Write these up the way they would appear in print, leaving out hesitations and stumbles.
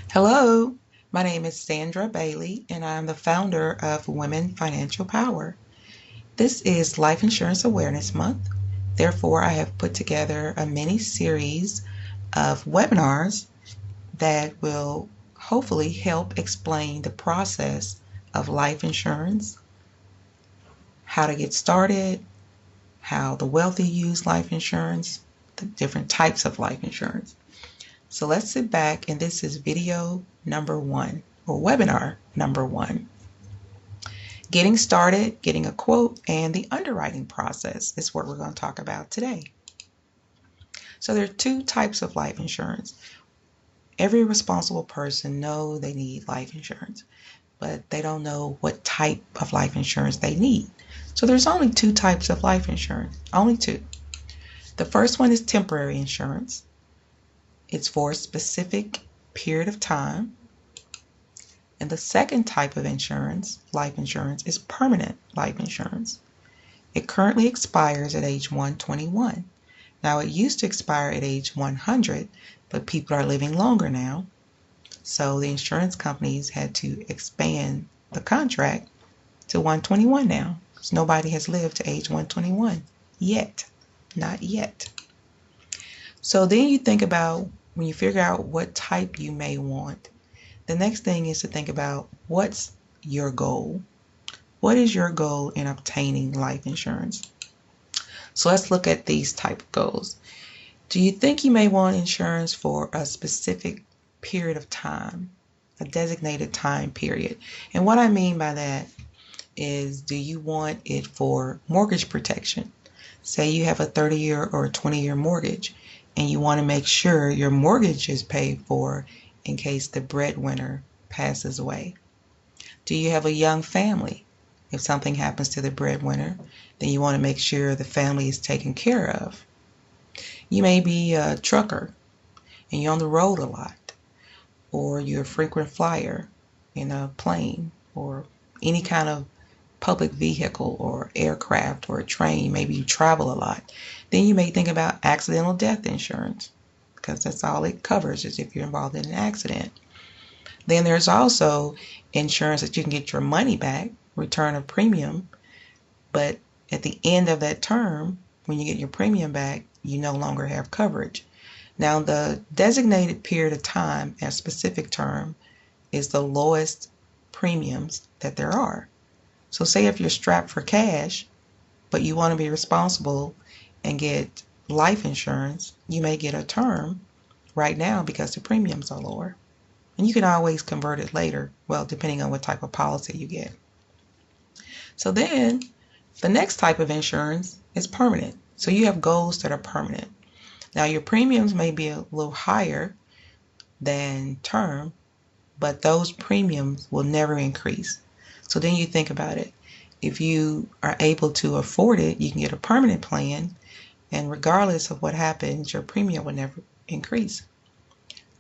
Hello, my name is Sandra Bailey, and I'm the founder of Women Financial Power. This is Life Insurance Awareness Month. Therefore, I have put together a mini series of webinars that will hopefully help explain the process of life insurance, how to get started, how the wealthy use life insurance, the different types of life insurance. So let's sit back, and this is video number one, or webinar number one. Getting started, getting a quote, and the underwriting process is what we're going to talk about today. So there are two types of life insurance. Every responsible person knows they need life insurance, but they don't know what type of life insurance they need. So there's only two types of life insurance, only two. The first one is temporary insurance. It's for a specific period of time. And the second type of insurance, life insurance, is permanent life insurance. It currently expires at age 121. Now, it used to expire at age 100, but people are living longer now. So the insurance companies had to expand the contract to 121 now. So nobody has lived to age 121 yet. Not yet. So then you think about, when you figure out what type you may want, the next thing is to think about, what's your goal? What is your goal in obtaining life insurance? So let's look at these type of goals. Do you think you may want insurance for a specific period of time, a designated time period? And what I mean by that is, do you want it for mortgage protection? Say you have a 30-year or a 20-year mortgage, and you want to make sure your mortgage is paid for in case the breadwinner passes away. Do you have a young family? If something happens to the breadwinner, then you want to make sure the family is taken care of. You may be a trucker and you're on the road a lot, or you're a frequent flyer in a plane or any kind of public vehicle or aircraft or a train. Maybe you travel a lot. Then you may think about accidental death insurance, because that's all it covers, is if you're involved in an accident. Then there's also insurance that you can get your money back, return of premium, but at the end of that term, when you get your premium back, you no longer have coverage. Now, the designated period of time, a specific term, is the lowest premiums that there are. So say if you're strapped for cash, but you want to be responsible and get life insurance, you may get a term right now because the premiums are lower. And you can always convert it later, well, depending on what type of policy you get. So then the next type of insurance is permanent. So you have goals that are permanent. Now, your premiums may be a little higher than term, but those premiums will never increase. So then you think about it. If you are able to afford it, you can get a permanent plan, and regardless of what happens, your premium will never increase.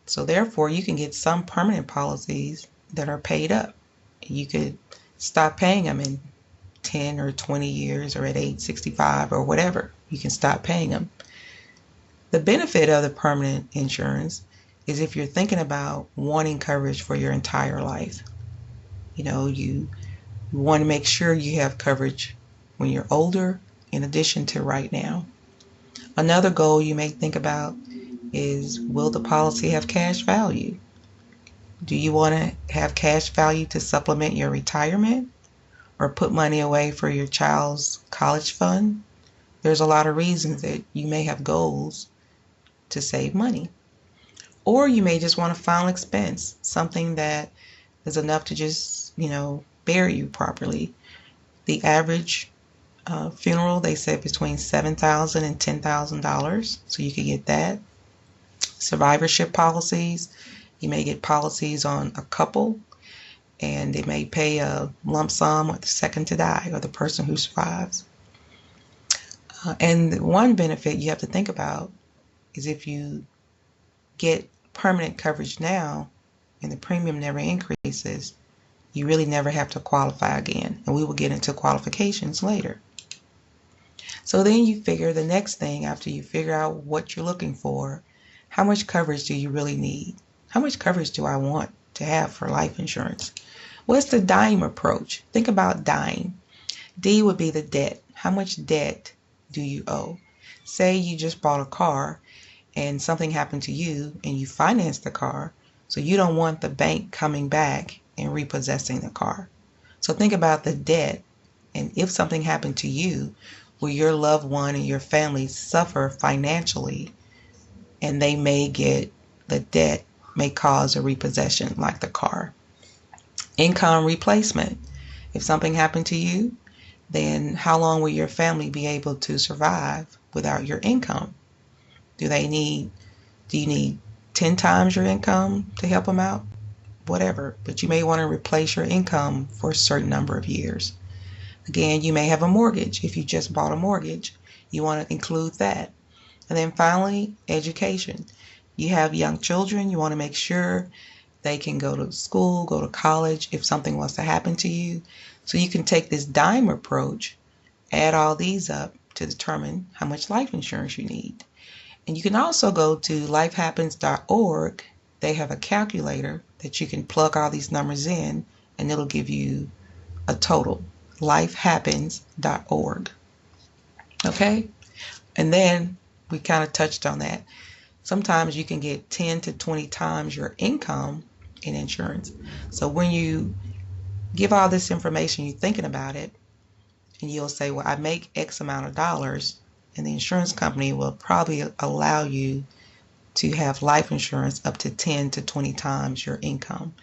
So therefore, you can get some permanent policies that are paid up. You could stop paying them in 10 or 20 years, or at age 65 or whatever. You can stop paying them. The benefit of the permanent insurance is if you're thinking about wanting coverage for your entire life. You want to make sure you have coverage when you're older, in addition to right now. Another goal you may think about is, will the policy have cash value? Do you want to have cash value to supplement your retirement, or put money away for your child's college fund? There's a lot of reasons that you may have goals to save money. Or you may just want a final expense, something that is enough to just, bury you properly. The average funeral, they said, between $7,000 and $10,000, so you could get that. Survivorship policies, you may get policies on a couple, and they may pay a lump sum with the second to die, or the person who survives. And one benefit you have to think about is, if you get permanent coverage now and the premium never increases, you really never have to qualify again. And we will get into qualifications later. So then you figure the next thing, after you figure out what you're looking for, how much coverage do you really need? How much coverage do I want to have for life insurance? What's the dime approach? Think about dime. D would be the debt. How much debt do you owe? Say you just bought a car and something happened to you and you financed the car, so you don't want the bank coming back and repossessing the car. So think about the debt, and if something happened to you, will your loved one and your family suffer financially, and they may get the debt may cause a repossession like the car. Income replacement. If something happened to you, then how long will your family be able to survive without your income? Do you need 10 times your income to help them out? Whatever, but you may want to replace your income for a certain number of years. Again, you may have a mortgage. If you just bought a mortgage, you want to include that. And then finally, education. You have young children, you want to make sure they can go to school, go to college if something was to happen to you. So you can take this dime approach, add all these up to determine how much life insurance you need. And you can also go to lifehappens.org. They have a calculator that you can plug all these numbers in, and it'll give you a total. Lifehappens.org. Okay? And then we kind of touched on that. Sometimes you can get 10 to 20 times your income in insurance. So when you give all this information, you're thinking about it, and you'll say, well, I make X amount of dollars, and the insurance company will probably allow you to have life insurance up to 10 to 20 times your income.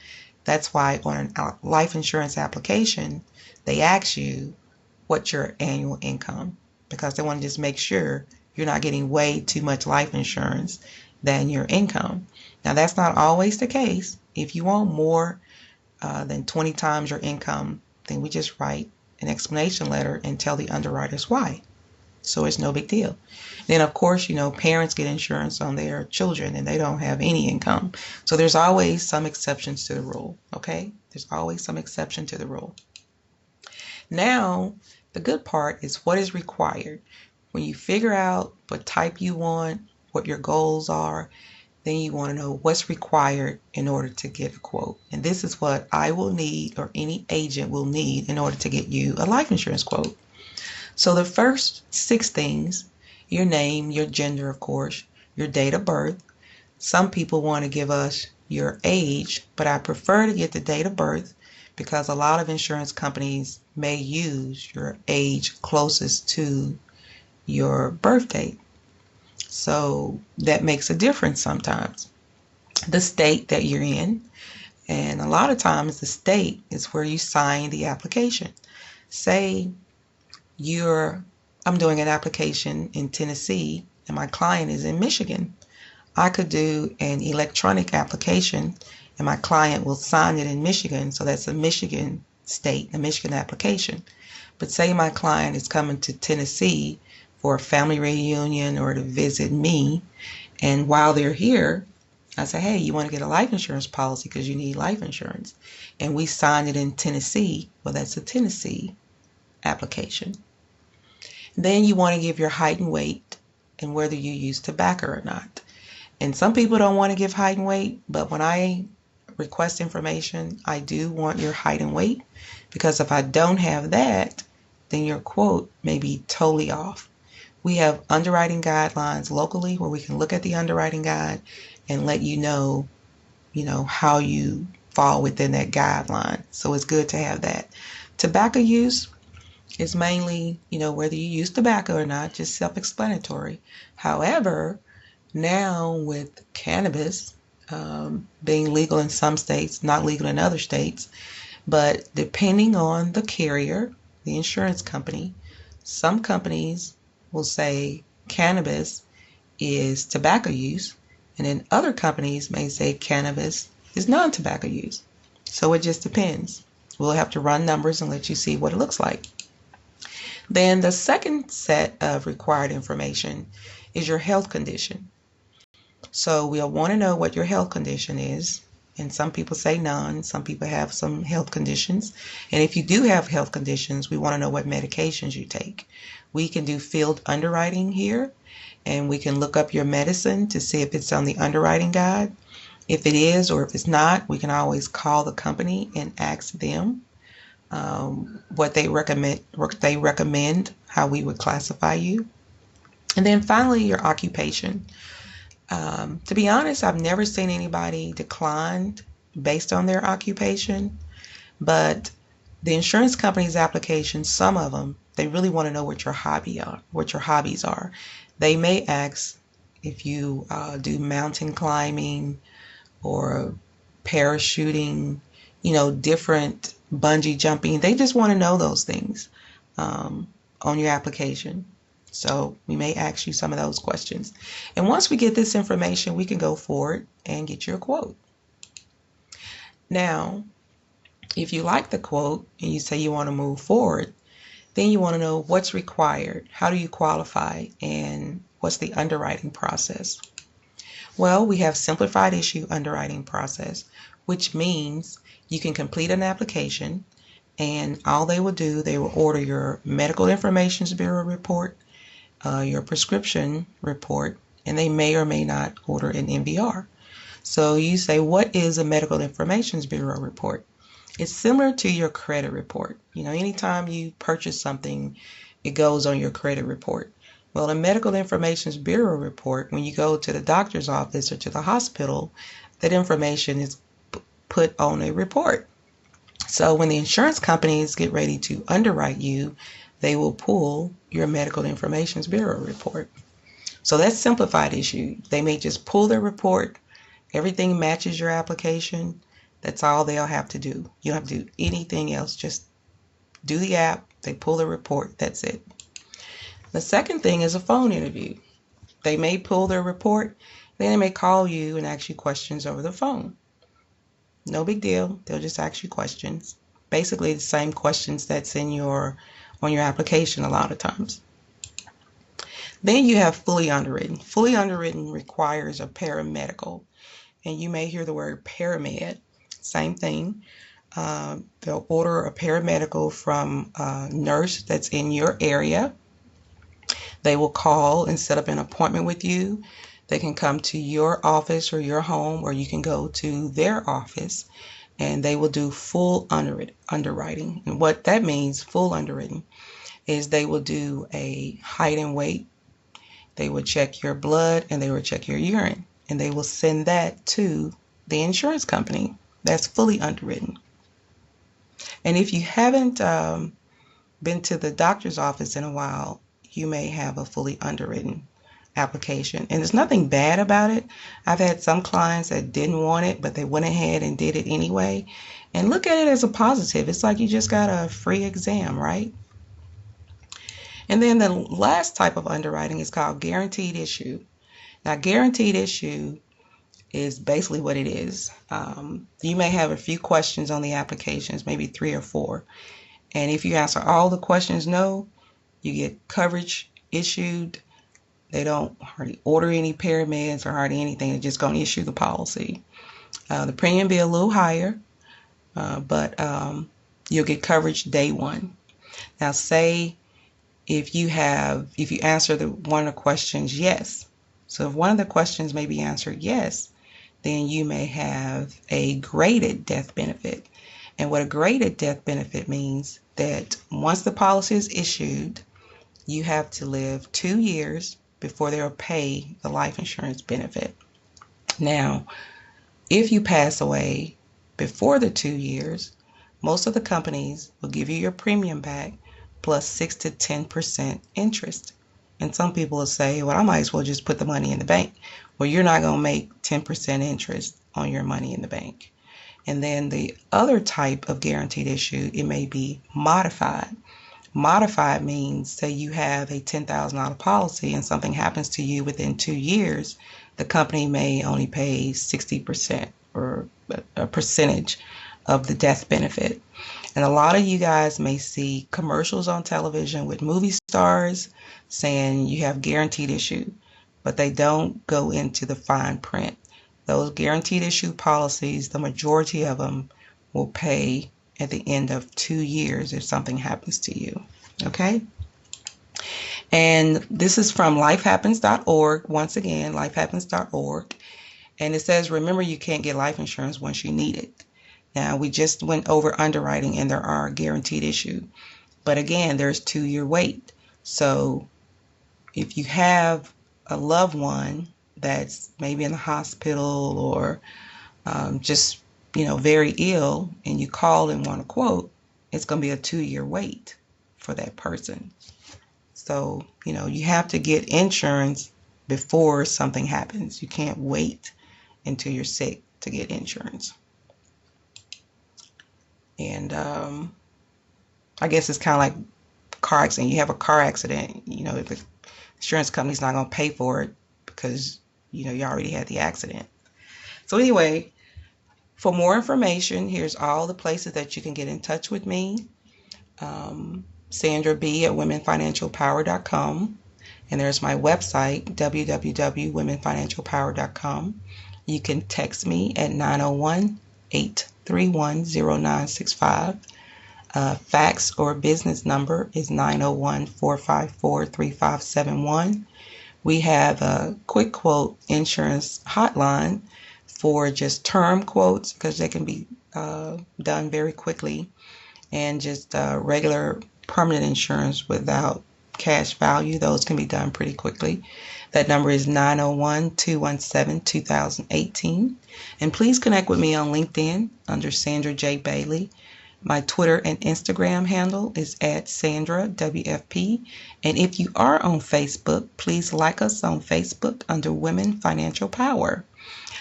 That's why on a life insurance application, they ask you what's your annual income, because they want to just make sure you're not getting way too much life insurance than your income. Now, that's not always the case. If you want more than 20 times your income, then we just write an explanation letter and tell the underwriters why. So it's no big deal. Then, of course, parents get insurance on their children and they don't have any income. So there's always some exceptions to the rule, okay? There's always some exception to the rule. Now, the good part is what is required. When you figure out what type you want, what your goals are, then you want to know what's required in order to get a quote. And this is what I will need, or any agent will need, in order to get you a life insurance quote. So the first 6 things: your name, your gender, of course, your date of birth. Some people want to give us your age, but I prefer to get the date of birth because a lot of insurance companies may use your age closest to your birth date. So that makes a difference sometimes. The state that you're in, and a lot of times the state is where you sign the application. Say I'm doing an application in Tennessee and my client is in Michigan. I could do an electronic application and my client will sign it in Michigan, so that's a Michigan state, a Michigan application. But say my client is coming to Tennessee for a family reunion or to visit me, and while they're here, I say, hey, you want to get a life insurance policy because you need life insurance, and we sign it in Tennessee. Well, that's a Tennessee application. Then you want to give your height and weight and whether you use tobacco or not. And some people don't want to give height and weight, but when I request information, I do want your height and weight, because if I don't have that, then your quote may be totally off. We have underwriting guidelines locally where we can look at the underwriting guide and let you know how you fall within that guideline. So it's good to have that. Tobacco use is mainly, whether you use tobacco or not, just self-explanatory. However, now with cannabis being legal in some states, not legal in other states, but depending on the carrier, the insurance company, some companies will say cannabis is tobacco use, and then other companies may say cannabis is non-tobacco use. So it just depends. We'll have to run numbers and let you see what it looks like. Then the second set of required information is your health condition. So we'll want to know what your health condition is. And some people say none. Some people have some health conditions. And if you do have health conditions, we want to know what medications you take. We can do field underwriting here, and we can look up your medicine to see if it's on the underwriting guide. If it is or if it's not, we can always call the company and ask them what they recommend, how we would classify you. And then finally, your occupation. To be honest, I've never seen anybody declined based on their occupation, but the insurance company's applications, some of them, they really want to know what your hobbies are. They may ask if you do mountain climbing or parachuting, different bungee jumping. They just want to know those things on your application. So we may ask you some of those questions. And once we get this information, we can go forward and get you a quote. Now, if you like the quote and you say you want to move forward, then you want to know what's required, how do you qualify, and what's the underwriting process. Well, we have simplified issue underwriting process, which means you can complete an application and all they will do, they will order your Medical Information Bureau report, your prescription report, and they may or may not order an MVR. So you say, what is a Medical Information Bureau report? It's similar to your credit report. Anytime you purchase something, it goes on your credit report. Well, a Medical Information Bureau report, when you go to the doctor's office or to the hospital, that information is put on a report. So when the insurance companies get ready to underwrite you, they will pull your Medical Information Bureau report. So that's simplified issue. They may just pull their report. Everything matches your application. That's all they'll have to do. You don't have to do anything else. Just do the app. They pull the report. That's it. The second thing is a phone interview. They may pull their report. Then they may call you and ask you questions over the phone. No big deal. They'll just ask you questions. Basically the same questions that's on your application a lot of times. Then you have fully underwritten. Fully underwritten requires a paramedical. And you may hear the word paramed. Same thing. They'll order a paramedical from a nurse that's in your area. They will call and set up an appointment with you. They can come to your office or your home, or you can go to their office, and they will do full underwriting. And what that means, full underwritten, is they will do a height and weight. They will check your blood and they will check your urine, and they will send that to the insurance company. That's fully underwritten. And if you haven't been to the doctor's office in a while, you may have a fully underwritten application. And there's nothing bad about it. I've had some clients that didn't want it, but they went ahead and did it anyway. And look at it as a positive. It's like you just got a free exam, right? And then the last type of underwriting is called guaranteed issue. Now, guaranteed issue is basically what it is. You may have a few questions on the applications, maybe 3 or 4. And if you answer all the questions no, you get coverage issued. They don't hardly order any parameds or hardly anything. They're just going to issue the policy. The premium be a little higher, but you'll get coverage day one. Now, say if you answer one of the questions yes. So if one of the questions may be answered yes, then you may have a graded death benefit. And what a graded death benefit means that once the policy is issued, you have to live 2 years before they'll pay the life insurance benefit. Now, if you pass away before the 2 years, most of the companies will give you your premium back plus 6 to 10% interest. And some people will say, well, I might as well just put the money in the bank. Well, you're not going to make 10% interest on your money in the bank. And then the other type of guaranteed issue, it may be modified. Modified means, say you have a $10,000 policy and something happens to you within 2 years, the company may only pay 60% or a percentage of the death benefit. And a lot of you guys may see commercials on television with movie stars saying you have guaranteed issue, but they don't go into the fine print. Those guaranteed issue policies, the majority of them will pay at the end of 2 years if something happens to you. Okay? And this is from lifehappens.org. Once again, lifehappens.org. And it says, remember, you can't get life insurance once you need it. Now, we just went over underwriting and there are guaranteed issue. But again, there's 2-year wait. So if you have a loved one that's maybe in the hospital or just, very ill, and you call and want a quote, it's going to be a 2-year wait for that person. So, you have to get insurance before something happens. You can't wait until you're sick to get insurance. And I guess it's kind of like car accident. You have a car accident, the insurance company's not going to pay for it because, you already had the accident. So anyway, for more information, here's all the places that you can get in touch with me. Sandra B at womenfinancialpower.com. And there's my website, www.womenfinancialpower.com. You can text me at 901-831-0965. Fax or business number is 901-454-3571. We have a quick quote insurance hotline for just term quotes because they can be done very quickly, and just regular permanent insurance without cash value. Those can be done pretty quickly. That number is 901-217-2018. And please connect with me on LinkedIn under Sandra J. Bailey. My Twitter and Instagram handle is at Sandra WFP. And if you are on Facebook, please like us on Facebook under Women Financial Power.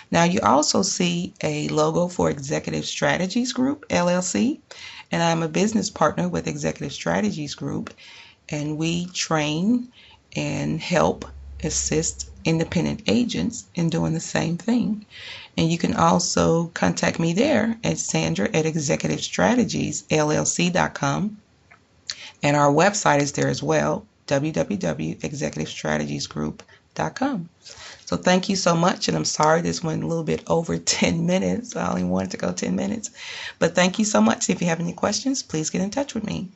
Now, you also see a logo for Executive Strategies Group, LLC, and I'm a business partner with Executive Strategies Group, and we train and help assist independent agents in doing the same thing. And you can also contact me there at Sandra@executivestrategiesllc.com, and our website is there as well, www.executivestrategiesgroup.com. So thank you so much, and I'm sorry this went a little bit over 10 minutes. I only wanted to go 10 minutes. But thank you so much. If you have any questions, please get in touch with me.